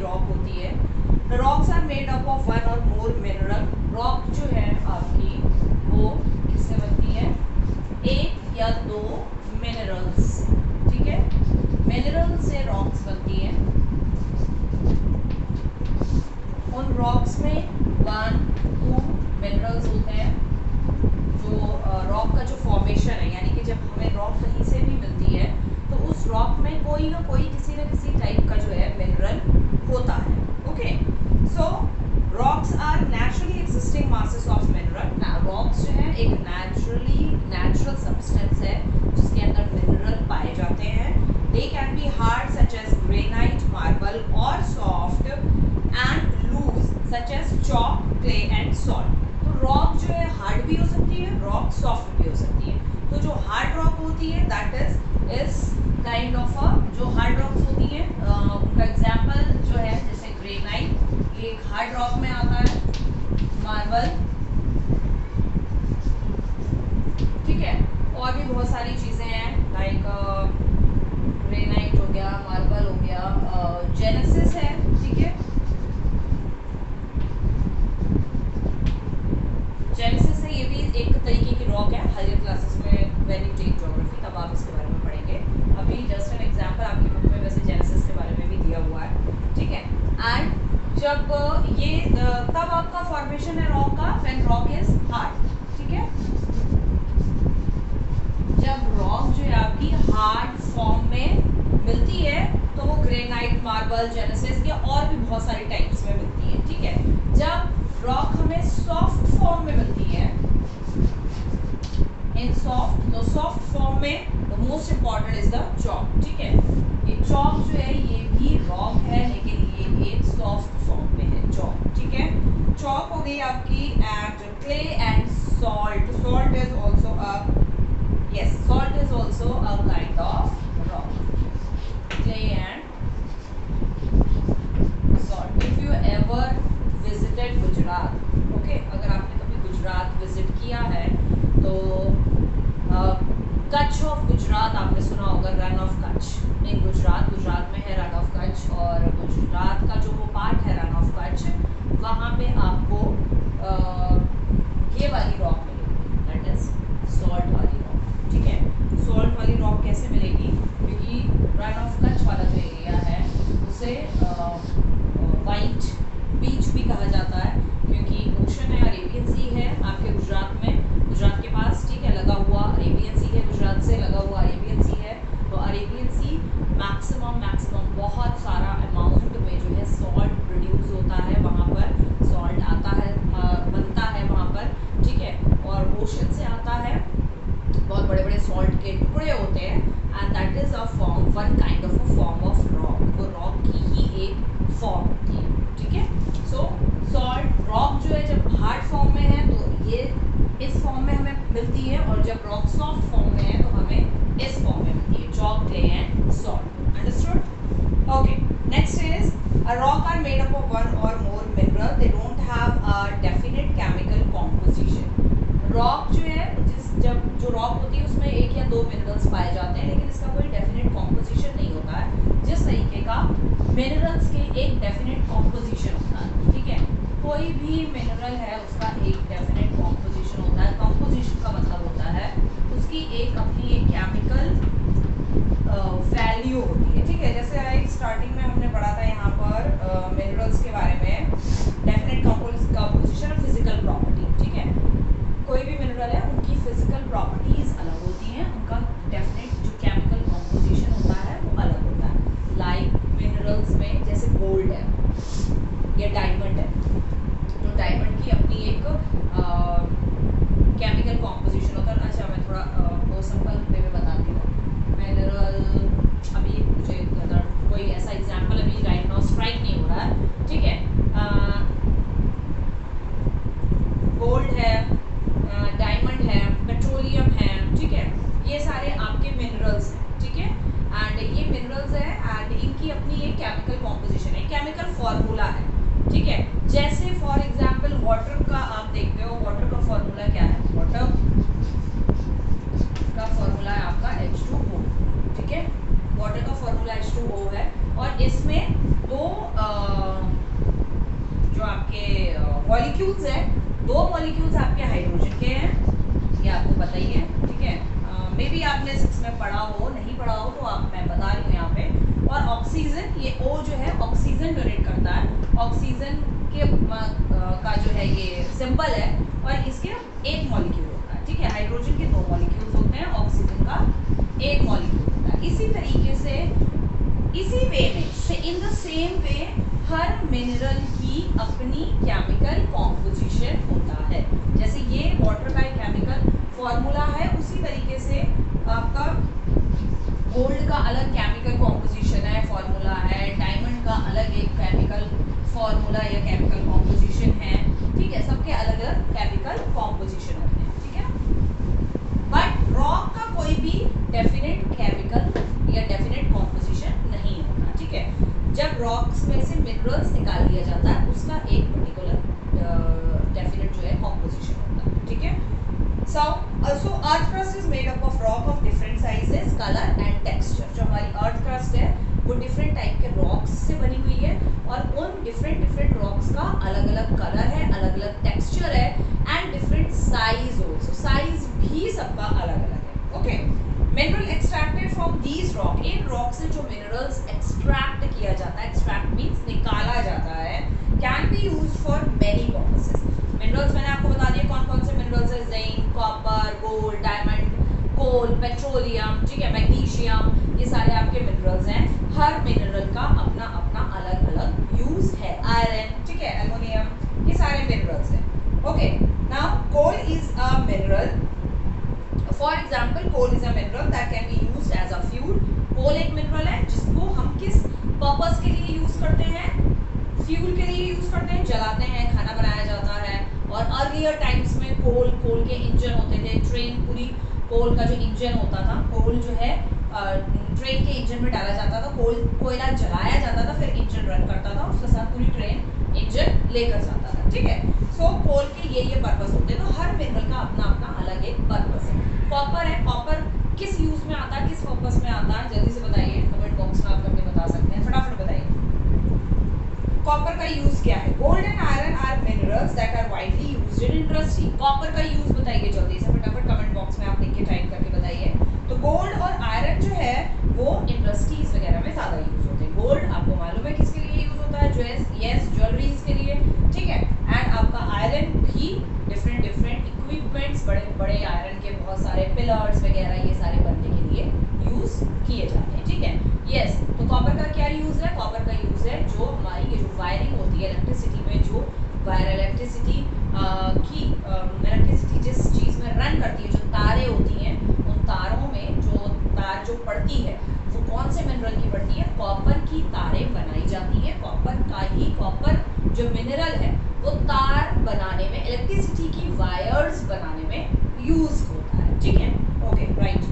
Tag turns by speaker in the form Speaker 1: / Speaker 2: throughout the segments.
Speaker 1: Rock होती है। The rocks are made up of one और मोर मिनरल। रॉक जो है आपकी वो किससे बनती है? एक या दो मिनरल्स से, ठीक है। मिनरल से रॉक्स बनती है। उन रॉक्स में 1, 2 मिनरल्स होते हैं। जो रॉक का जो फॉर्मेशन है, यानी कि जब हमें रॉक कहीं से भी मिलती है तो उस रॉक में कोई ना कोई किसी न किसी टाइप का जो है मिनरल होता है। Okay, so rocks are naturally existing masses of mineral. Rocks जो है एक नेचुरल सब्सटेंस है जिसके अंदर मिनरल पाए जाते हैं। They can be hard such as granite, marble, और soft and loose such as chalk, clay and salt. तो रॉक जो है हार्ड भी हो सकती है, रॉक सॉफ्ट भी हो सकती है। तो जो हार्ड रॉक होती है that is kind of a, जो हार्ड रॉक्स होती है उनका एग्जांपल जो है जैसे ग्रेनाइट, ये एक हार्ड रॉक में आता है। मार्बल, ठीक है, और भी बहुत सारी चीजें हैं लाइक ग्रेनाइट हो गया, मार्बल हो गया, जेनेसिस है, ठीक है। जेनेसिस है, ये भी एक तरीके की रॉक है। हायर क्लासेस में व्हेन यू टेक ज्योग्राफी तब आप इसके बारे में पढ़ेंगे। अभी जस्ट एन एग्जांपल आपकी बुक में वैसे जेनेसिस के बारे में भी दिया हुआ है, ठीक है। एंड जब ये तब आपका फॉर्मेशन है रॉक का व्हेन रॉक इज हार्ड, ठीक है। जब रॉक जो है आपकी हार्ड फॉर्म में मिलती है तो वो ग्रेनाइट, मार्बल, जेनेसिस या और भी बहुत सारी टाइप्स में मिलती है, ठीक है। जब रॉक हमें सॉफ्ट फॉर्म में मिलती है, इन सॉफ्ट, तो सॉफ्ट फॉर्म में the most important is the chalk, ठीक है। ये चॉक जो है ये भी रॉक है लेकिन ये एक सॉफ्ट फॉर्म में है चॉक, ठीक है। चॉक हो गई आपकी। And clay and salt, salt is also a, yes, salt is also a kind of rock. Clay and salt. If you ever visited Gujarat, okay, अगर आपने कभी गुजरात विजिट किया है तो कच्छ ऑफ गुजरात आपने सुना होगा, रन ऑफ कच्छ। नहीं, गुजरात में है रन ऑफ कच्छ, और गुजरात का जो वो पार्ट है रन ऑफ कच्छ, वहाँ पे आपको ये वाली रॉक मिलेगी, दैट इज सॉल्ट वाली रॉक, ठीक है। सॉल्ट वाली रॉक कैसे मिलेगी? क्योंकि रन ऑफ कच्छ वाला जो एरिया है उसे वाइट बीच भी कहा जाता है क्योंकि ओशन है, अरेबियन सी है आपके गुजरात में, गुजरात के पास, ठीक है, लगा हुआ अरेबियन सी है, गुजरात से लगा हुआ अरेबियन सी है। तो अरेबियन सी मैक्सिमम बहुत सारा अमाउंट में जो है सॉल्ट प्रोड्यूस होता है, वहाँ पर सॉल्ट आता है, बनता है वहाँ पर, ठीक है। और ओशन से आता है, बहुत बड़े बड़े सॉल्ट के टुकड़े होते हैं, and that is a form, one kind of a form of rock. वो रॉक की ही एक फॉर्म होती है, ठीक है। सो सॉल्ट रॉक जो है जब हार्ड फॉर्म में है तो ये इस फॉर्म में हमें मिलती है, और जब रॉक सॉफ्ट फॉर्म में है तो हमें इस फॉर्म में मिलती है, chalk, clay and salt. Understood? Okay, next is a rock are made up of one or more mineral. They don't have a definite chemical composition. Rock जो है जब जो रॉक होती है उसमें एक या दो मिनरल्स पाए जाते हैं लेकिन इसका कोई डेफिनेट कॉम्पोजिशन नहीं होता है। जिस तरीके का मिनरल्स के एक डेफिनेट कॉम्पोजिशन होता है, ठीक है। कोई भी मिनरल है उसका एक डेफिनेट कॉम्पोजिशन होता है। कॉम्पोजिशन का मतलब होता है उसकी एक अपनी एक केमिकल वैल्यू होती है, ठीक है। जैसे स्टार्टिंग में हमने पढ़ा था यहाँ पर मिनरल्स के बारे में, डेफिनेट कॉम्पोजिशन और फिजिकल प्रॉपर्टी, ठीक है। कोई भी मिनरल है उनकी फिजिकल प्रॉपर्टीज अलग होती हैं, उनका डेफिनेट जो केमिकल कॉम्पोजिशन होता है वो अलग होता है। लाइक मिनरल्स में जैसे गोल्ड है या डायमंड है, तो डायमंड की अपनी एक केमिकल कॉम्पोजिशन होता है। अच्छा, मैं थोड़ा वो सिंपल वे में बताती हूँ। मिनरल अभी मुझे कोई ऐसा एग्जांपल अभी राइट नाउ स्ट्राइक नहीं हो रहा है, ठीक है। गोल्ड है, डायमंड है, पेट्रोलियम है, ठीक है। ये सारे आपके मिनरल्स हैं, ठीक है। एंड ये मिनरल्स है एंड इनकी अपनी एक केमिकल कॉम्पोजिशन है, केमिकल फॉर्मूला है, ठीक है। जैसे फॉर एग्जांपल वाटर का आप देखते हो, वाटर का फॉर्मूला क्या है? वाटर का फॉर्मूला है आपका H2O, ठीक है। वाटर का फॉर्मूला H2O है और इसमें दो आपके मॉलिक्यूल्स हैं, 2 मॉलिक्यूल्स आपके हाइड्रोजन के हैं, ये आपको पता ही है, ठीक है। मे बी आपने 6 में पढ़ा हो, नहीं पढ़ा हो तो आप मैं बता रही हूँ यहाँ पे। और ऑक्सीजन, ये O जो है ऑक्सीजन डोनेट करता है, ऑक्सीजन के का जो है ये सिंबल है, और इसके एक मॉलिक्यूल होता है, ठीक है। हाइड्रोजन के 2 मॉलिक्यूल्स होते हैं, ऑक्सीजन का एक मॉलिक्यूल होता है। इसी तरीके से, इसी वे में से, in the same way her mineral की अपनी केमिकल कॉम्पोजिशन होता है। जैसे ये वाटर का एक केमिकल फॉर्मूला है, उसी तरीके से आपका गोल्ड का अलग केमिकल कॉम्पोजिशन है, फॉर्मूला है, डायमंड का अलग एक केमिकल फॉर्मूला या केमिकल कॉम्पोजिशन है, ठीक है। सबके अलग अलग केमिकल कॉम्पोजिशन होते हैं, ठीक है। बट रॉक का कोई भी डेफिनेट केमिकल या डेफिनेट कॉम्पोजिशन नहीं होता, ठीक है। जब रॉक्स में से मिनरल्स निकाल लिया जाता है, उसका एक पर्टिकुलर डेफिनेट जो है कॉम्पोजिशन होता है, ठीक है। So earth crust is made up of rock of different sizes, color and texture. जो हमारी earth crust है वो different टाइप के rocks से बनी हुई है, और उन different rocks का अलग अलग कलर है, अलग अलग texture है, and different size also. Size भी सबका अलग अलग है, okay. Mineral extracted from these rock, in rock से जो minerals extract किया जाता है, extract means निकाला जाता है, can be used for many purposes. Minerals मैंने आपको बता दिया कौन कौन से मिनरल्स है, जिंक, कॉपर, गोल्ड, डायमंड, कोल, पेट्रोलियम, ठीक है, मैग्नीशियम, ये सारे आपके मिनरल्स हैं। हर मिनरल का अपना अपना अलग अलग यूज है। आयरन, ठीक है, एल्युमिनियम, ये सारे मिनरल्स हैं, okay. Now coal is a mineral, for example coal is a mineral that can be used as a fuel. Coal एक मिनरल है जिसको हम किस पर्पस के लिए यूज करते हैं, फ्यूल के लिए यूज करते हैं, जलाते हैं, खाना बनाया जाता है। और अर्लियर टाइम्स में कोल के इंजन होते थे, ट्रेन पूरी कोल का जो इंजन होता था, कोल जो है ट्रेन के इंजन में डाला जाता था, कोयला जलाया जाता था, फिर इंजन रन करता था, उसके साथ पूरी ट्रेन इंजन लेकर जाता था, ठीक है। सो कोल के ये पर्पस होते हैं, तो हर मिनरल का अपना अपना अलग एक पर्पस है। कॉपर है, कॉपर किस यूज में आता है, किस पर्पस में आता है, जल्दी से बताइए, कमेंट बॉक्स में आप लोग बता सकते हैं, फटाफट बताइए कॉपर का यूज क्या है। Gold and iron are minerals that are widely used in industry. Copper का यूज बताइए जल्दी से, फटाफट कमेंट बॉक्स में आप लिख के टाइप करके बताइए। तो गोल्ड और आयरन जो है वो इंडस्ट्रीज वगैरह में ज्यादा यूज होते हैं। गोल्ड आपको मालूम है किसके लिए यूज होता है, ज्वेलरीज के लिए, ठीक है। एंड आपका आयरन भी डिफरेंट इक्विपमेंट्स, बड़े बड़े आयरन के बहुत सारे पिलर्स वगैरह ये सारे बनने के लिए यूज किए जाते हैं, ठीक है। यस, तो कॉपर का क्या यूज है, कॉपर का यूज है जो हमारी ये जो वायरिंग होती है इलेक्ट्रिसिटी में, जो वायर इलेक्ट्रिसिटी की इलेक्ट्रिसिटी जिस चीज में रन करती है, जो तारें होती हैं, उन तारों में जो तार जो पड़ती है वो कौन से मिनरल की पड़ती है, कॉपर की तारें बनाई जाती है। कॉपर जो मिनरल है वो तार बनाने में, इलेक्ट्रिसिटी की वायर्स बनाने में यूज होता है, ठीक है, okay, right.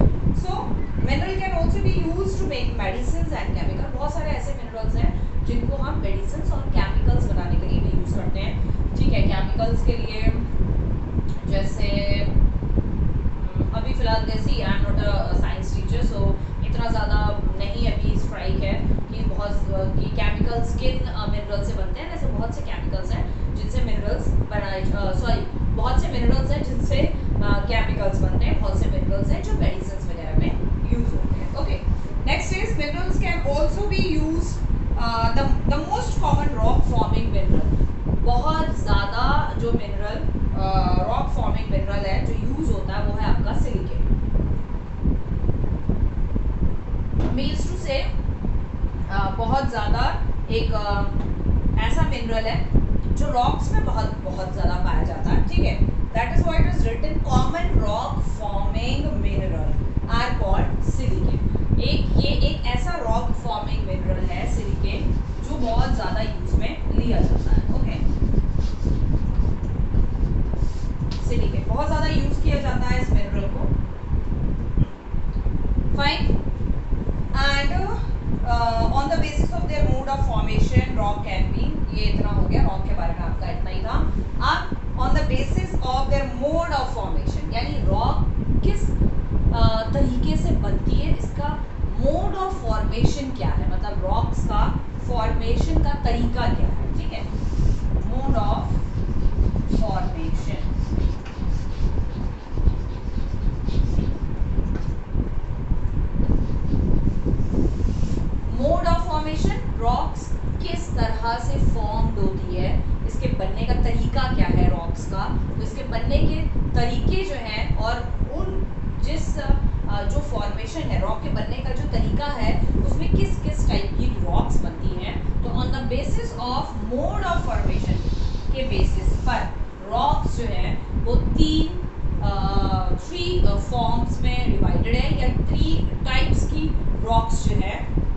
Speaker 1: So mineral can also be used to make medicines and chemical. बहुत सारे ऐसे मिनरल्स हैं जिनको हम मेडिसिन्स और केमिकल्स बनाने के लिए भी यूज करते हैं, ठीक है। केमिकल्स के लिए जैसे अभी फिलहाल जैसी I am not a science teacher, so इतना ज़्यादा नहीं अभी स्ट्राइक है कि केमिकल्स किन मिनरल से बनते हैं। वैसे बहुत से केमिकल्स हैं जिनसे मिनरल्स बनाए, बहुत से मिनरल्स हैं जिनसे केमिकल्स बनते हैं, बहुत से मिनरल्स हैं जो मेडिसिन वगैरह में यूज होते हैं, okay. Next is minerals can also be used, the most common rock forming mineral. बहुत ज़्यादा जो मिनरल रॉक फॉर्मिंग मिनरल है जो यूज होता है वो है आपका सिलिकेट। मीन्स टू से बहुत ज़्यादा एक ऐसा मिनरल है जो रॉक्स में बहुत ज़्यादा पाया जाता है, ठीक है। That is why it is written common rock forming mineral are called silicate. ये एक ऐसा रॉक फॉर्मिंग मिनरल है सिलिकेट जो बहुत ज़्यादा यूज में लिया जाता है, ओके। सिलिकेट बहुत ज़्यादा यूज किया जाता है इस मिनरल को, fine. And on the basis of their mode of formation rock can B, ये इतना हो गया रॉक के बारे में आपका इतना ही था। अब on the basis of their mode of formation, यानी रॉक किस तरीके से बनती है, इसका मोड ऑफ फॉर्मेशन क्या है, मतलब रॉक्स का फॉर्मेशन का तरीका क्या है, ठीक है। Mode of formation. Mode of formation, rocks किस तरह से फॉर्म्ड होती है, इसके बनने का तरीका क्या है रॉक्स का, तो इसके बनने के तरीके जो हैं और उन जिस जो फॉर्मेशन है रॉक के बनने का जो तरीका है उसमें किस किस टाइप की रॉक्स बनती हैं, तो on the basis of mode of formation के बेसिस पर रॉक्स जो है वो थ्री फॉर्म्स में डिवाइडेड है, या 3 टाइप्स की रॉक्स जो है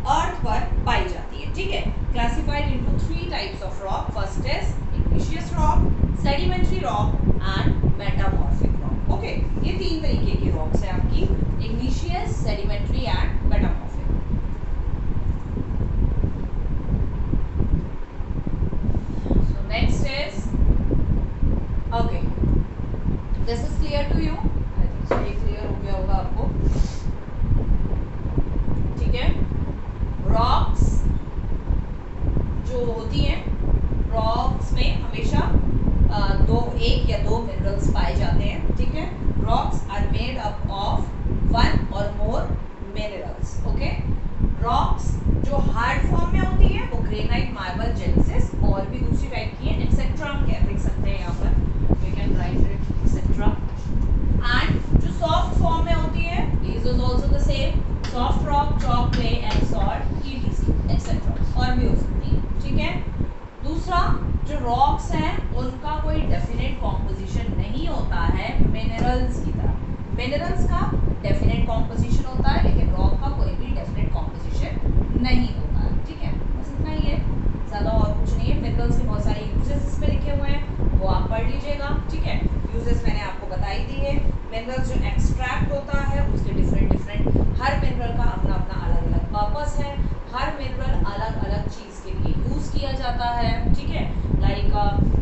Speaker 1: अर्थ पर पाई जाती है, ठीक है। Classified into 3 types of rock. First is igneous rock, sedimentary rock and metamorphic rock. Okay, ये 3 तरीके की रॉक्स है आपकी, igneous, sedimentary and metamorphic. So next is, okay, this is clear to you, I think so ये clear हो गया होगा आपको, ठीक है। रॉक्स जो होती हैं, रॉक्स में हमेशा एक या दो मिनरल्स पाए जाते हैं, ठीक है। Rocks are made up of 1 और मोर मिनरल्स, ओके। रॉक्स जो हार्ड फॉर्म में होती है वो ग्रेनाइट, मार्बल, जेनेसिस और भी दूसरी टाइप की है, एक्सेट्रा हम क्या लिख सकते हैं यहाँ पर, we can write it etcetera. And जो सॉफ्ट फॉर्म में होती है, is also the same, soft rock, chalk, clay and salt, ETC etcetera और भी हो सकती है, ठीक है। दूसरा, जो रॉक्स हैं उनका कोई डेफिनेट कॉम्पोजिशन नहीं होता है मिनरल्स की तरह। मिनरल्स का डेफिनेट कॉम्पोजिशन होता है लेकिन रॉक का कोई भी डेफिनेट कॉम्पोजिशन नहीं होता है, ठीक है। बस इतना ही है, ज़्यादा और कुछ नहीं है। मिनरल्स के बहुत सारे यूजेस इसमें लिखे हुए हैं, वो आप पढ़ लीजिएगा, ठीक है। यूजेस मैंने आपको बता ही दी है। मिनरल्स जो एक्सट्रैक्ट होता है उसके डिफरेंट हर मिनरल का अपना अपना अलग अलग पर्पस है, हर मिनरल अलग अलग चीज़ के लिए यूज़ किया जाता है, ठीक है। लाइक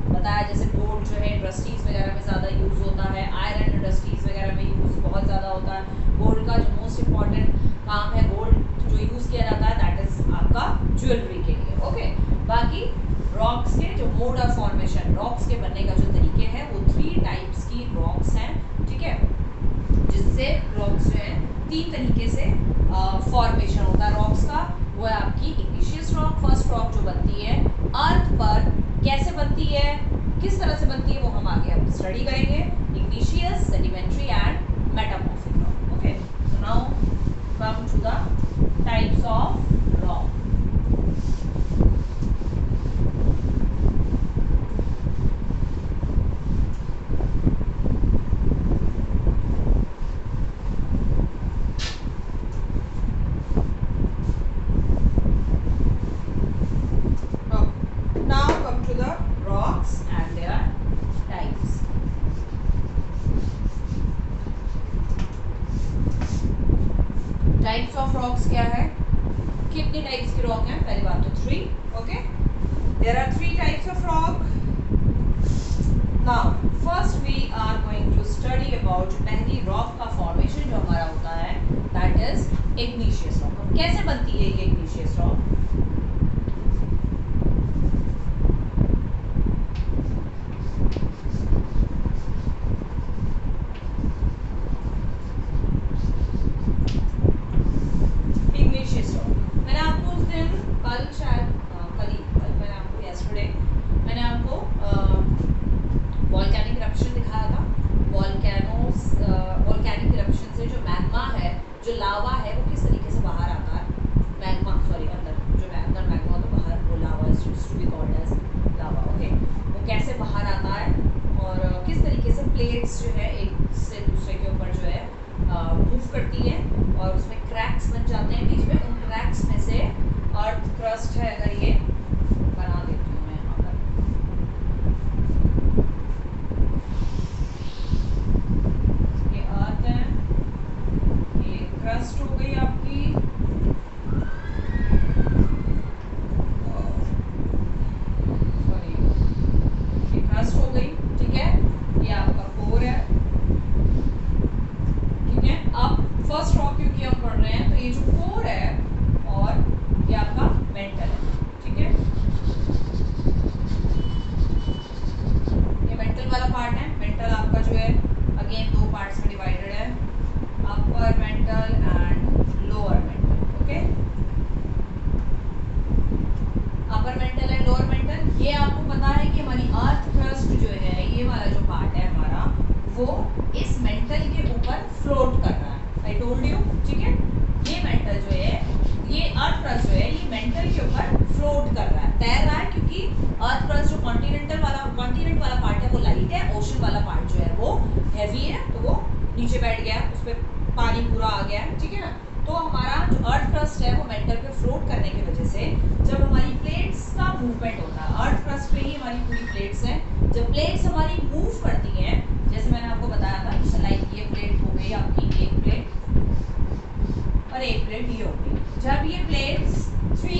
Speaker 1: बताया जैसे गोल्ड जो है इंडस्ट्रीज वगैरह में ज़्यादा यूज़ होता है, आयरन इंडस्ट्रीज वगैरह में यूज़ बहुत ज़्यादा होता है। गोल्ड का जो मोस्ट इम्पॉर्टेंट काम है, गोल्ड जो यूज़ किया जाता है दैट इज़ आपका ज्वेलरी के लिए, ओके। बाकी रॉक्स के जो मोड ऑफ फॉर्मेशन, रॉक्स के बनने का जो तरीके हैं वो 3 टाइप्स की रॉक्स हैं, ठीक है, जिससे रॉक्स जो है 3 तरीके से फॉर्मेशन होता है रॉक्स का। वो है आपकी इग्निशियस रॉक, फर्स्ट रॉक जो बनती है अर्थ पर, कैसे बनती है, किस तरह से बनती है वो हम आगे अब स्टडी करेंगे। Igneous, sedimentary and metamorphic rock, okay. So now come to the types of rock. Types of rocks क्या है, कितने टाइप्स की रॉक हैं, पहली बात तो 3, okay. There are 3 types of rock. Now first we are going to study about पहली rock का फॉर्मेशन जो हमारा होता है दैट इज इग्निशियस रॉक। कैसे बनती है ये इग्निशियस रॉक, जो लावा है वो किस तरीके से बाहर आता है, मैग्मा पार्ट है हमारा वो इस मेंटल के ऊपर फ्लोट कर रहा है। आई टोल्ड यू, ठीक है। ये मेंटल जो है, ये अर्थ क्रस्ट जो है, ये मेंटल के ऊपर फ्लोट कर रहा है, तैर रहा है, क्योंकि अर्थ क्रस्ट जो कॉन्टिनेंट वाला पार्ट है वो लाइट है, ओशन वाला पार्ट जो है वो हैवी है, तो वो नीचे बैठ गया, उस पर पानी पूरा आ गया है, ठीक है ना। तो हमारा जो अर्थ क्रस्ट है वो मेंटल पे फ्लोट करने की वजह से जब हमारी प्लेट्स का मूवमेंट होता है, अर्थ क्रस्ट पे ही हमारी पूरी प्लेट्स हैं, जब प्लेट्स हमारी मूव करती हैं, जैसे मैंने आपको बताया था कि लाइक ये प्लेट हो गई आपकी, एक प्लेट और एक प्लेट ये हो गई। जब ये प्लेट्स थ्री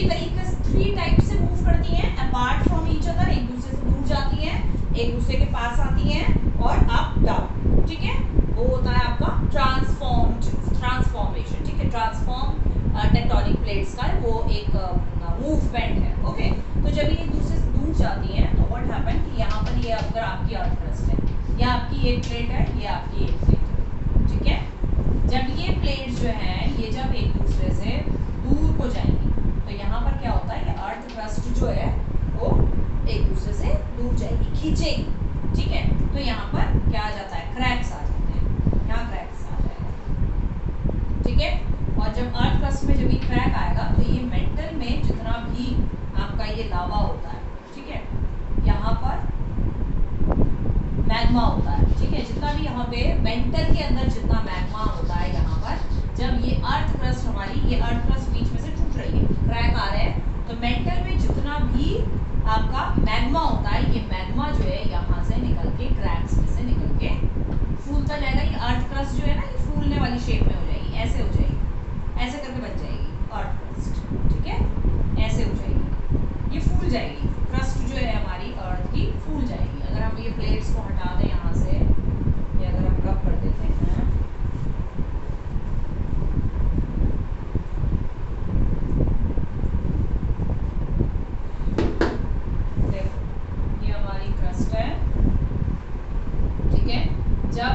Speaker 1: टाइप से मूव करती हैं अपार्ट फ्रॉम ईच अदर, एक दूसरे से दूर जाती हैं, एक दूसरे के पास आती हैं और अप डाउन, ठीक है। वो होता है आपका ट्रांसफॉर्मेशन, ठीक है। ट्रांसफॉर्म टेक्टोनिक प्लेट्स का वो एक मूवमेंट है, ओके। तो जब ये एक दूसरे से दूर जाती हैं तो व्हाट हैपन कि यहाँ पर ये अगर आपकी अर्थ क्रस्ट है, ये आपकी एक प्लेट है, ये आपकी एक प्लेट है, ठीक है। जब ये प्लेट्स जो है ये जब एक दूसरे से दूर हो जाएंगी तो यहाँ पर क्या होता है, ये अर्थ क्रस्ट जो है वो एक दूसरे से दूर जाएगी, खींचेगी, ठीक है। तो यहाँ पर क्या आ जाता है, क्रैक्स आ जाते हैं, यहाँ क्रैक्स आ जाएगा, ठीक है। और जब अर्थ क्रस्ट में जब ये क्रैक आएगा तो ये मेंटल में जितना भी आपका ये लावा होता है, ठीक है, यहाँ पर मैग्मा होता है, ठीक है, जितना भी यहाँ पे मेंटल के अंदर जितना मैग्मा होता है, यहाँ पर जब ये अर्थ क्रस्ट हमारी, ये अर्थ क्रस्ट बीच में से टूट रही है, क्रैक आ रहे हैं, तो मेंटल में जितना भी आपका मैग्मा होता है, ये मैग्मा जो है यहाँ से निकल के, क्रैक्स में से निकल के फूलता जाएगा। ये अर्थ क्रस्ट जो है ना, ये फूलने वाली शेप में हो जाएगी, ऐसे हो जाएगी, ऐसे करके बन जाएगी अर्थ क्रस्ट, ठीक है, ऐसे हो जाएगी, ये फूल जाएगी, क्रस्ट जो है हमारी अर्थ की फूल जाएगी। अगर हम ये प्लेट्स को हटा दें यहाँ से, ये अगर हम रब कर देते हैं, देखो ये हमारी क्रस्ट है, ठीक है। जब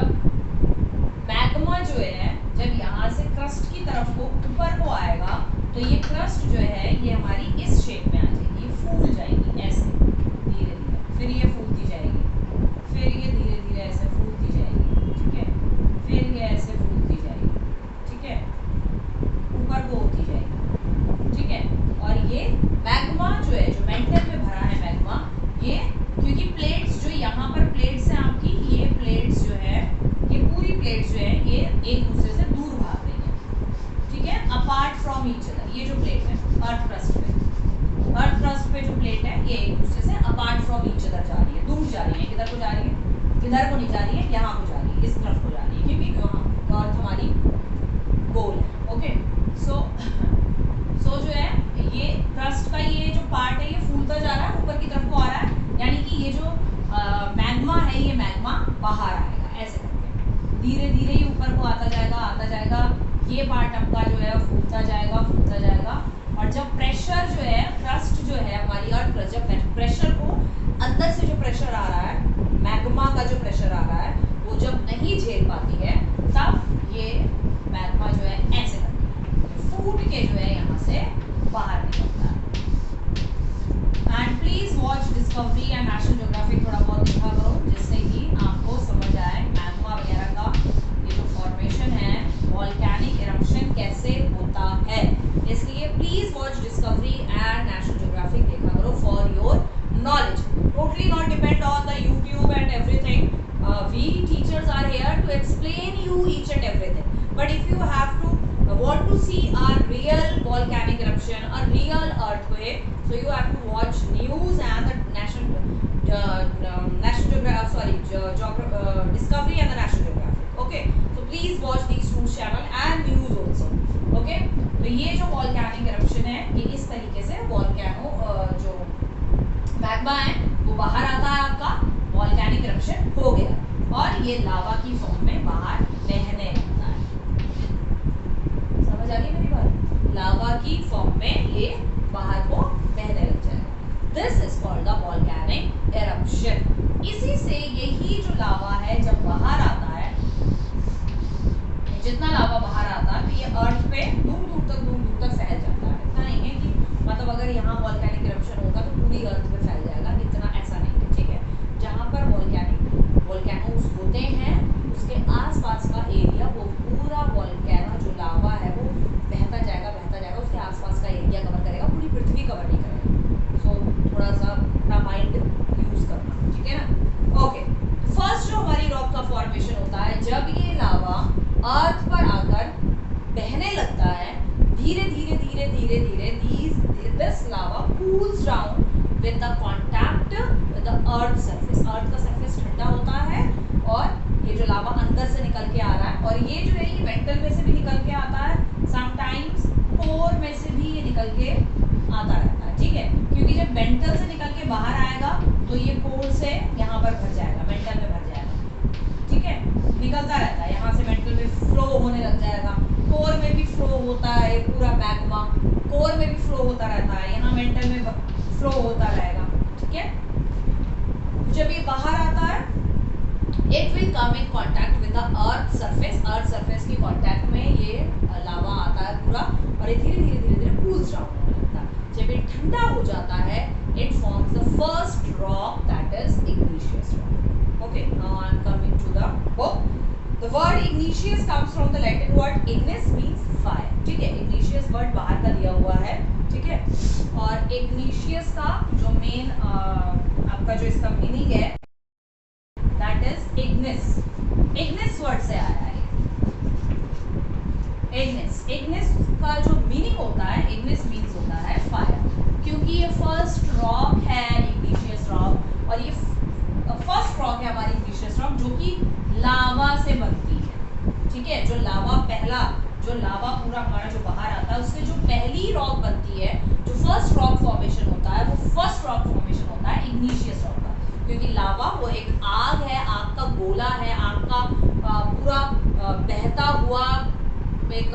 Speaker 1: मैग्मा जो है जब यहाँ से क्रस्ट की तरफ को ऊपर को आएगा तो ये क्रस्ट जो है ये हमारी इस शेप में आ जाएगी, ये फूल जाएगी ऐसे धीरे धीरे, फिर ये फूलती जाएगी, फिर ये धीरे धीरे ऐसे फूलती जाएगी, ठीक है, फिर ये ऐसे फूलती जाएगी, ठीक है, ऊपर को होती जाएगी, ठीक है। और ये मैग्मा जो है, जो मेंटल में भरा है मैग्मा, ये क्योंकि प्लेट्स जो यहाँ पर प्लेट्स हैं आपकी, ये प्लेट्स जो है, ये पूरी प्लेट्स जो है ये एक दूसरे से दूर भाग रही है, ठीक है, अपार्ट फ्रॉम ईच अदर। ये जो प्लेट है अर्थ क्रस्ट पे जो प्लेट है ये एक दूसरे से अपार्ट फ्रॉम ईच अदर जा रही है, दूर जा रही है। किधर को जा रही है, इधर को नहीं जा रही है, यहाँ को जा रही है, इस तरफ को जा रही है, क्योंकि यहाँ अर्थ हमारी गोल है, ओके। सो जो है ये क्रस्ट का ये जो पार्ट है ये फूलता जा रहा है, ऊपर की तरफ को आ रहा है, यानी कि ये जो मैग्मा है ये मैग्मा बाहर आएगा, ऐसे करके धीरे धीरे ही ऊपर को आता जाएगा, ये पार्ट आपका जो है फूलता जाएगा। और जब प्रेशर जो है, क्रस्ट जो है हमारी अर्थ क्रस्ट, जब प्रेशर को अंदर से जो प्रेशर आ रहा है, मैग्मा का जो प्रेशर आ रहा है, वो जब नहीं झेल पाती है तब ये मैग्मा जो है ऐसे करके फूट के जो है यहाँ से बाहर निकलता है। And please watch discovery and national geographic, थोड़ा बहुत देखा करो जिससे कि आपको समझ आए मैग्मा वगैरह का ये जो फॉर्मेशन है, वॉल्केनिक इरप्शन कैसे होता है। इसलिए please watch discovery and national geographic देखा करो for your knowledge. Totally not depend on the YouTube and everything. We teachers are here to explain you each and everything. But if you have to want to see a real volcanic eruption, a real earthquake, so you have to watch news and the Discovery and the National Geographic. Okay, so please watch these two channel and news also. Okay, तो ये जो volcanic eruption है ये इस तरीके से volcano जो magma है वो बाहर आता है, आपका वॉल्केनिक इरप्शन हो गया और ये लावा की फॉर्म में बाहर बहने लगता है। समझ आ गई मेरी बात, लावा की फॉर्म में ये बाहर को बहने लग जाएगा। This is called the volcanic eruption. इसी से यही जो लावा है जब बाहर आता है, जितना लावा बाहर आता है तो ये अर्थ पे दूर दूर तक फैल जाता है। इतना नहीं है कि मतलब अगर यहाँ वॉल्केनिक इरप्शन होगा तो पूरी अर्थ पे फैल जाएगा, इतना ऐसा नहीं है, ठीक है। जहाँ पर वॉल्केनिक जब ये लावा अर्थ पर आकर बहने लगता है, धीरे धीरे धीरे धीरे धीरे this lava cools down with the contact with the earth surface. Earth का सरफेस ठंडा होता है और ये जो लावा अंदर से निकल के आ रहा है, और ये जो है ये वेंटल में से भी निकल के आता है, समटाइम्स कोर में से भी ये निकल के आता रहता है, ठीक है। क्योंकि जब वेंटल से निकल के बाहर आएगा तो ये कोर से यहाँ पर भर जाएगा, वेंटल में भर जाएगा, ठीक है, निकलता रहता है, यहाँ से वेंटल में फ्लो होने लग जाएगा, कोर में भी फ्लो होता है, पूरा मैग्मा कोर में भी फ्लो होता रहता है, यहाँ वेंटल में फ्लो होता रहेगा, ठीक है। जब ये बाहर आता है, it will come in contact with the earth surface. Earth surface के कॉन्टैक्ट में ये लावा आता है पूरा, और ये धीरे धीरे धीरे धीरे कूल्स डाउन होने लगता है। जब ये ठंडा हो जाता है, it forms the first rock, that is igneous rock. Okay, now I am coming to the book. The word igneous comes from the Latin word ignis means fire, ठीक है। igneous वर्ड बाहर का दिया हुआ है, ठीक है। और igneous का जो मेन आपका जो इसका मीनिंग है, that is ignis। ignis word से आया है ignis। ignis का जो मीनिंग होता है, ignis means होता है फायर, क्योंकि ये फर्स्ट रॉक है igneous रॉक, और ये फर्स्ट रॉक है हमारी igneous रॉक जो कि लावा से बनती है, ठीक है। जो लावा पहला, जो लावा पूरा हमारा जो बाहर आता है, उससे जो पहली रॉक बनती है, जो फर्स्ट रॉक फॉर्मेशन होता है, वो फर्स्ट रॉक फॉर्मेशन होता है इग्निशियस रॉक का। क्योंकि लावा वो एक आग है, आग का गोला है, आग का पूरा बहता हुआ एक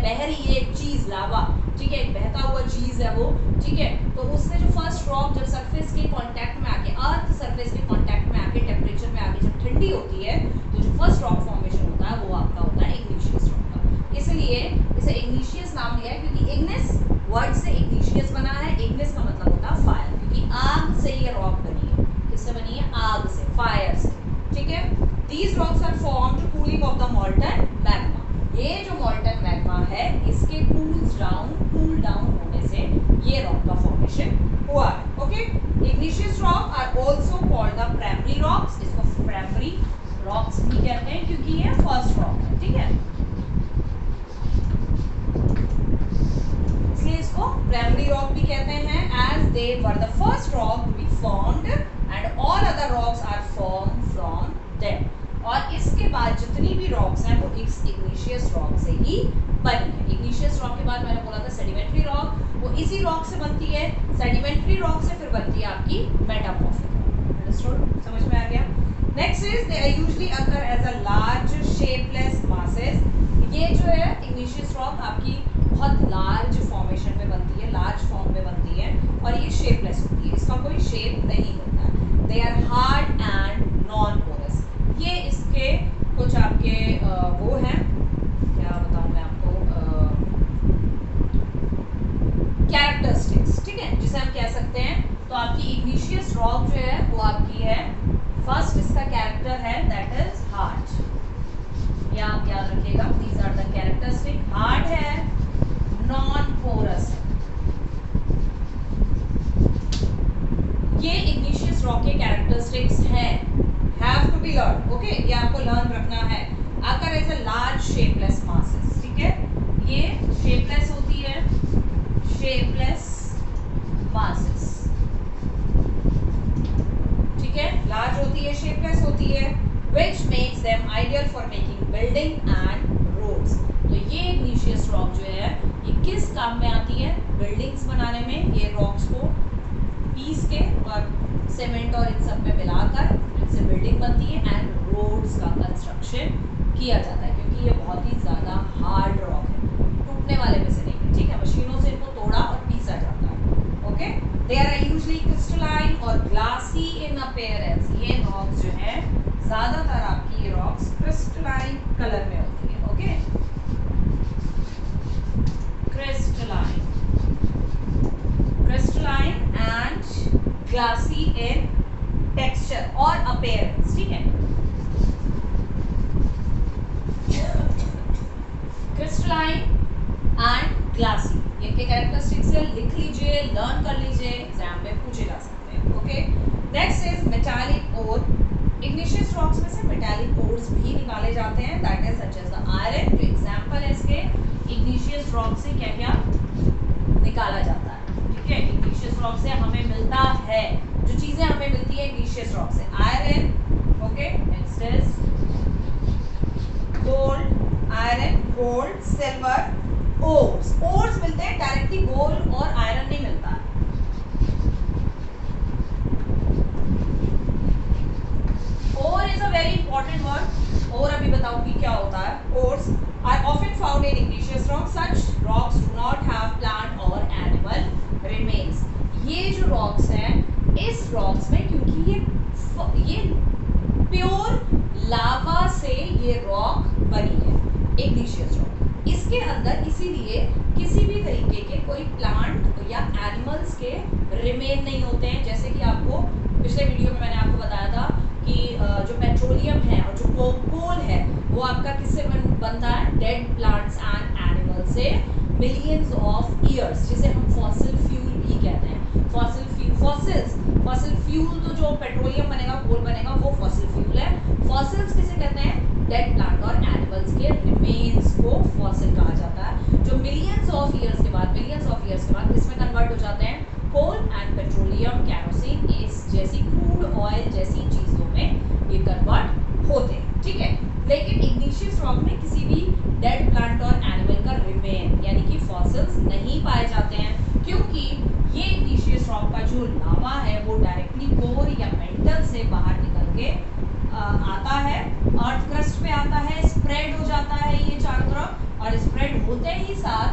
Speaker 1: बह रही एक चीज, लावा, ठीक है, एक बहता हुआ चीज है वो, ठीक है। तो उससे जो फर्स्ट रॉक जब सरफेस के कांटेक्ट में आके, अर्थ सरफेस के कांटेक्ट में आके, टेम्परेचर में आके जब ठंडी होती है, तो जो फर्स्ट रॉक फॉर्मेशन होता है वो आपका होता है इग्निशियस रॉक का। इसलिए इसे इग्निशियस नाम दिया है, क्योंकि इग्निस वर्ड से इग्निशियस बना है। इग्निस का मतलब होता है फायर, क्योंकि आग से ये रॉक बनी है। किससे बनी है? आग से, फायर से, ठीक है। These rocks are formed cooling of the molten magma. ये जो मॉल्टन मैग्मा है, इसके कूल डाउन होने से ये रॉक का फॉर्मेशन हुआ है। Okay, igneous rock are also called the primary rocks. इसको प्राइमरी रॉक्स भी कहते हैं क्योंकि ये फर्स्ट रॉक है, ठीक है, इसलिए इसको प्राइमरी रॉक भी कहते हैं। As they were the first rock to be formed and all other rocks are formed from them. और इसके बाद जितनी भी रॉक्स हैं वो इस इग्निशियस रॉक से ही बनी है। इग्निशियस रॉक के बाद मैंने बोला था सेडिमेंट्री रॉक, वो इसी रॉक से बनती है। सेडिमेंट्री रॉक से फिर बनती है आपकी मेटामॉर्फिक रॉक। अंडरस्टूड? समझ में आ गया? Next is they usually occur as a large shapeless masses. ये जो है इग्निशियस रॉक आपकी बहुत लार्ज फॉर्मेशन में बनती है, लार्ज फॉर्म में बनती है, और ये शेपलेस होती है, इसका कोई शेप नहीं होता है। They are hard and non porous. ये इसके कुछ आपके वो हैं, क्या बताऊं मैं आपको, कैरेक्टरिस्टिक्स, ठीक है, जिसे हम कह सकते हैं। तो आपकी इग्निशियस रॉक जो है वो आपकी है, फर्स्ट इसका कैरेक्टर है दैट इज हार्ड। या आप याद रखिएगा, these are the characteristic. Hard है, नॉन पोरस है। ये इग्निशियस रॉक के कैरेक्टरिस्टिक्स हैं, have to be learn. Okay, ये आपको लर्न रखना है। अगर as a large shapeless masses, ठीक है, ये शेपलेस होती है, शेपलेस मासेस, ठीक है, लार्ज होती है, शेपलेस होती है, which makes them ideal for making building and roads। तो ये इग्निशियस रॉक जो है ये किस काम में आती है? बिल्डिंग्स बनाने में। ये रॉक्स को पीस के और सीमेंट और इन सब में मिलाकर इनसे बिल्डिंग बनती है एंड रोड्स का कंस्ट्रक्शन किया जाता है, क्योंकि ये बहुत ही ज़्यादा हार्ड रॉक है, टूटने वाले में से नहीं है, ठीक है। मशीनों से इनको तोड़ा और पीसा जाता है। Okay, they are usually crystalline और ग्लासी इन अपीयरेंस। ये रॉक्स जो है ज़्यादातर आपकी ये रॉक्स क्रिस्टलाइन कलर में होती है। Okay, crystalline and glassy in texture और अपीयरेंस, ठीक है। क्रिस्टलाइन एंड ग्लासी, ये के कैरेक्टरिस्टिक्स है, लिख लीजिए, लर्न कर लीजिए, एग्जाम में पूछे जा सकते हैं। Okay, next is metallic ore. Igneous rocks में से मेटालिक ओर्स भी हमें मिलता है, जो चीजें हमें मिलती है इग्निशियस रॉक से, iron, okay, next is gold, iron, gold, silver, ores. Ores मिलते हैं डायरेक्टली, गोल्ड और आयरन नहीं मिलता है। Ore is a very important word, और अभी बताऊंगी क्या होता है। Ores are often found in igneous rock, such rocks do not have plant और एनिमल रिमेन्स। ये जो रॉक्स हैं, इस रॉक्स में, क्योंकि ये प्योर लावा से ये रॉक बनी है, इग्निशियस रॉक, इसके अंदर इसीलिए किसी भी तरीके के कोई प्लांट या एनिमल्स के रिमेन नहीं होते हैं। जैसे कि आपको पिछले वीडियो में मैंने आपको बताया था कि जो पेट्रोलियम है और जो कोल है वो आपका किससे बनता है, डेड प्लांट्स एंड एनिमल से, मिलियंस ऑफ ईयर्स, जिसे हम फॉसिल फ्यूल भी कहते हैं। फॉसिल फ्यूल तो जो पेट्रोलियम बनेगा, कोल बनेगा, वो फॉसिल फ्यूल है। फॉसिल्स किसे कहते हैं, डेड प्लांट और एनिमल्स के रिमेन्स को फॉसिल कहा जाता है, जो मिलियंस ऑफ ईयर्स के बाद किसमें कन्वर्ट हो जाते हैं, कोल एंड पेट्रोलियम, कैरोसिन जैसी क्रूड ऑयल जैसी चीजों में ये कन्वर्ट होते हैं, ठीक है। लेकिन इग्निशियस रॉक में किसी भी डेड प्लांट और एनिमल का रिमेन यानी कि फॉसिल्स नहीं पाए जाते हैं, क्योंकि ये इग्निशियस रॉक का जो लावा है वो डायरेक्टली कोर या मेंटल से बाहर निकल के आता है, अर्थ क्रस्ट पे आता है, स्प्रेड हो जाता है ये चारों तरफ, और स्प्रेड होते ही साथ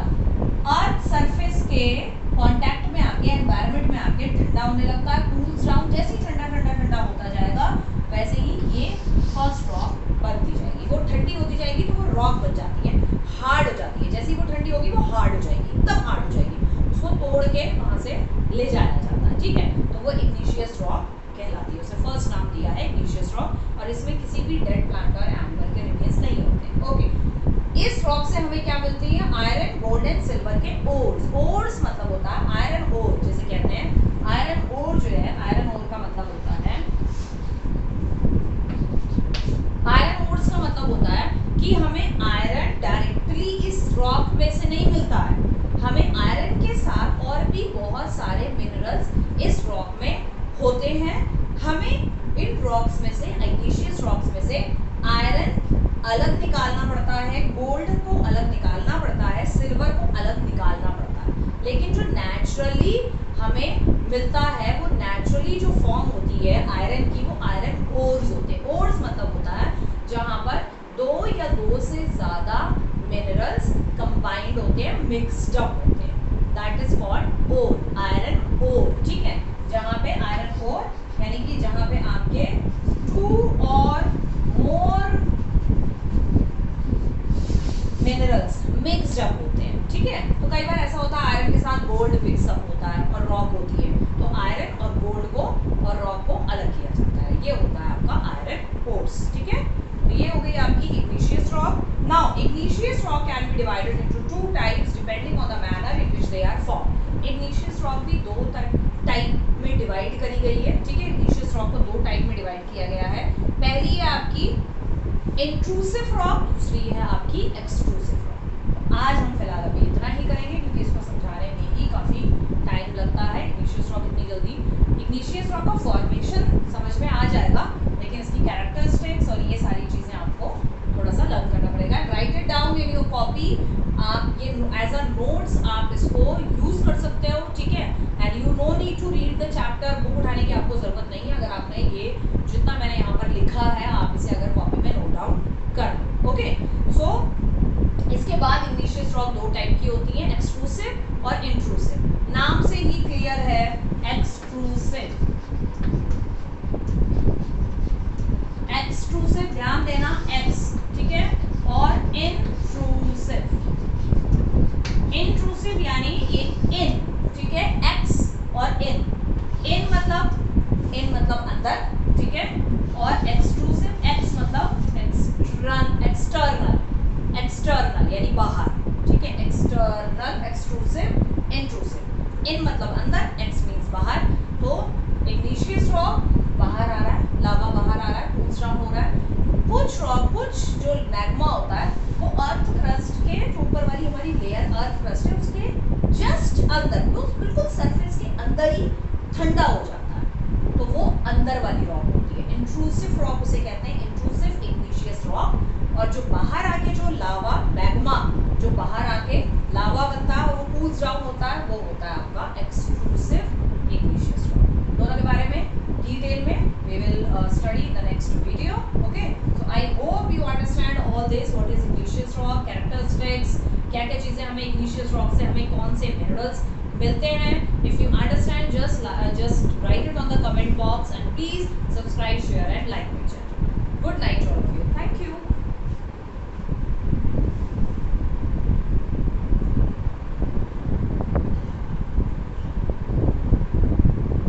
Speaker 1: अर्थ सरफेस के कांटेक्ट में आके, एनवायरनमेंट में आके ठंडा होने लगता है, कूल्स डाउन। जैसे ही ठंडा होता जाएगा, वैसे ही ये फर्स्ट रॉक बनती जाएगी। वो ठंडी होती जाएगी तो वो रॉक बन जाती है, हार्ड हो जाती है। जैसे ही वो ठंडी होगी वो हार्ड हो जाएगी, एकदम हार्ड हो जाएगी, उसको तोड़ के वहां से ले जाया जाता है, ठीक है। तो वो इग्निशियस रॉक कहलाती है, उसे फर्स्ट नाम दिया है इग्निशियस रॉक, और इसमें किसी भी डेड प्लांट और एनिमल के रिमेन्स नहीं होते, ओके। इस रॉक से हमें क्या मिलती है, आयरन, गोल्ड एंड सिल्वर के ओर्स। ओर्स मतलब होता है आयरन ओर, जैसे कहते हैं आयरन ओर जो है, आयरन ओर का मतलब होता है, आयरन ओर्स का मतलब होता है कि हमें आयरन डायरेक्टली इस रॉक में से नहीं मिलता है, हमें आयरन के साथ और भी बहुत सारे मिनरल्स इस रॉक में होते हैं। हमें इन रॉक्स में से, इग्निशियस रॉक्स में से आयरन अलग निकालना पड़ता है, गोल्ड को अलग निकालना पड़ता है, सिल्वर को अलग निकालना पड़ता है, लेकिन जो नेचुरली हमें मिलता है, वो नेचुरली जो फॉर्म होती है आयरन की, वो आयरन ओर्स होते हैं। ओर्स मतलब होता है जहां पर दो या दो से ज्यादा मिनरल्स कंबाइंड होते हैं, मिक्सड अप होते हैं, that is called ore, iron ore, ठीक है। जहां पे आयरन ओर यानी कि जहां पे आपके 2 और मोर मिनरल्स मिक्स्ड अप होते हैं, ठीक है। तो कई बार ऐसा होता है आयरन के साथ गोल्ड मिक्स अप होता है और रॉक होती है, तो आयरन और गोल्ड को और रॉक को अलग किया जाता है, ये होता है आपका आयरन ओर्स, ठीक है। तो ये हो गई आपकी igneous rock. Now igneous rock can be divided into 2 types depending on the manner in which they are formed. Igneous rock भी 2 टाइप में डिवाइड करी गई है, ठीक है। इग्निशियस रॉक को 2 टाइप में डिवाइड किया गया है। पहली है आपकी इंट्रूसिव रॉक, दूसरी है आपकी एक्सट्रूसिव रॉक। आज हम फिलहाल अभी इतना ही करेंगे, क्योंकि इसको समझाने में ही काफी टाइम लगता है। इग्निशियस रॉक इतनी जल्दी, इग्निशियस रॉक का फॉर्मेशन समझ में आ जाएगा, लेकिन इसकी कैरेक्टरिस्टिक्स और ये सारी चीजें आपको थोड़ा सा लर्न करना पड़ेगा। Right it down in your copy, आप ये एज अ नोट्स आप इसको यूज कर सकते हो, ठीक है। And you no need to read the chapter, book उठाने की आपको जरूरत नहीं है। अगर आपने ये जितना मैंने यहाँ पर लिखा है, आप इसे अगर कॉपी में नोट डाउन कर लो, ओके। सो इसके बाद इग्निशियस रॉक 2 टाइप की होती हैं, एक्सट्रूसिव और इंट्रूसिव। नाम से ही क्लियर है, एक्सट्रूसिव, एक्सट्रूसिव ध्यान देना, एक्स, ठीक है, और इंट्रूसिव, इंट्रूसिव यानी ये इन, ठीक है, एक्स और इन, इन मतलब अंदर, ठीक है, और एक्सट्रूसिव, एक्स मतलब एक्सटर्नल, एक्सटर्नल यानी बाहर, ठीक है, एक्सटर्नल, एक्सट्रूसिव, इंट्रूसिव। इन मतलब अंदर, एक्स मींस बाहर। तो इग्निशियस रॉक बाहर आ रहा है, लावा बाहर आ रहा है, कूल्स डाउन हो रहा है। कुछ जो मैग्मा होता है वो अर्थ क्रस्ट के ऊपर वाली हमारी लेयर अर्थ क्रस्ट है, उसके जस्ट अंदर, बिल्कुल सरफेस के अंदर ही ठंडा हो जाता है, तो वो अंदर वाली रॉक होती है। इंट्रूसिव रॉक उसे कहते हैं, इंट्रूसिव इग्निशियस रॉक। और जो बाहर आके जो लावा मैग्मा जो बाहर आके लावा बनता है और वो कूल्स डाउन होता है, वो होता है आपका एक्सट्रूसिव इग्निशियस रॉक। दोनों के बारे में डिटेल में we will study the next video. Okay, so I hope you understand all this, what is igneous rock, characteristics, क्या क्या चीजें हमें igneous rock से हमें कौन से minerals मिलते हैं. If you understand, just write it on the comment box and please subscribe, share and like.